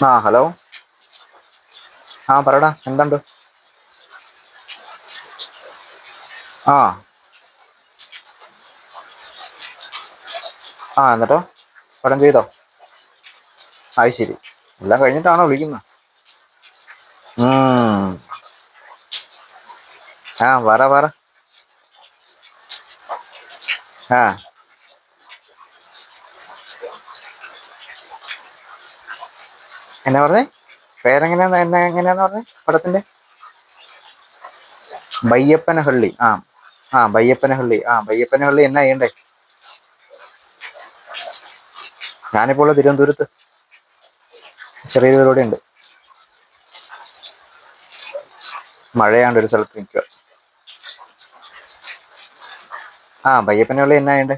Hello. പറയടാ, എന്തുണ്ട്? ആ എന്നിട്ടോ? പടം ചെയ്തോ? അത് ശരി. എല്ലാം കഴിഞ്ഞിട്ടാണോ വിളിക്കുന്നത്? ഉം. പറ. ആ എന്നാ പറഞ്ഞേ? എങ്ങനെയാന്ന് പറഞ്ഞേ പടത്തിന്റെ? ബയ്യപ്പനഹള്ളി. ബയ്യപ്പനഹള്ളി എന്നാ ചെയ്യണ്ടേ? ഞാനിപ്പോൾ തിരുവനന്തപുരത്ത് ചെറിയൊരു പരിപാടി ഉണ്ട്. മഴയാണ്ട് ഒരു സ്ഥലത്ത് നിൽക്കുക. ബയ്യപ്പനഹള്ളി എന്നാ ചെയ്യണ്ടേ?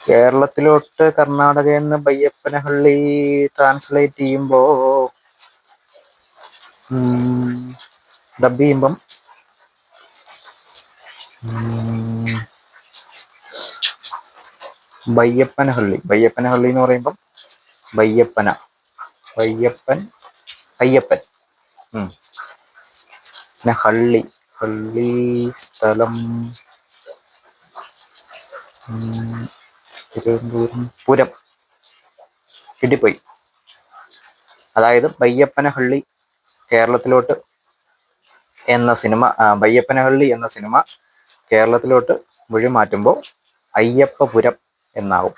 കേരളത്തിലോട്ട് കർണാടകയിൽ നിന്ന് ബയ്യപ്പനഹള്ളി ട്രാൻസ്ലേറ്റ് ചെയ്യുമ്പോ ഡബ് ചെയ്യുമ്പം ബയ്യപ്പനഹള്ളി എന്ന് പറയുമ്പം ബയ്യപ്പൻ അയ്യപ്പൻ. പിന്നെ ഹള്ളി സ്ഥലം തിരുവനന്തപുരം പുരം. കിട്ടിപ്പോയി. അതായത് ബയ്യപ്പനഹള്ളി കേരളത്തിലോട്ട് ബയ്യപ്പനഹള്ളി എന്ന സിനിമ കേരളത്തിലോട്ട് മൊഴി മാറ്റുമ്പോൾ അയ്യപ്പപുരം എന്നാവും.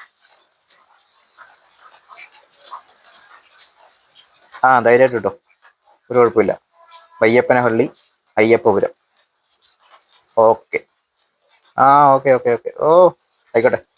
ധൈര്യമായിട്ട് കിട്ടും, ഒരു കുഴപ്പമില്ല. ബയ്യപ്പനഹള്ളി അയ്യപ്പപുരം. ഓക്കെ. ഓക്കെ. ആയിക്കോട്ടെ.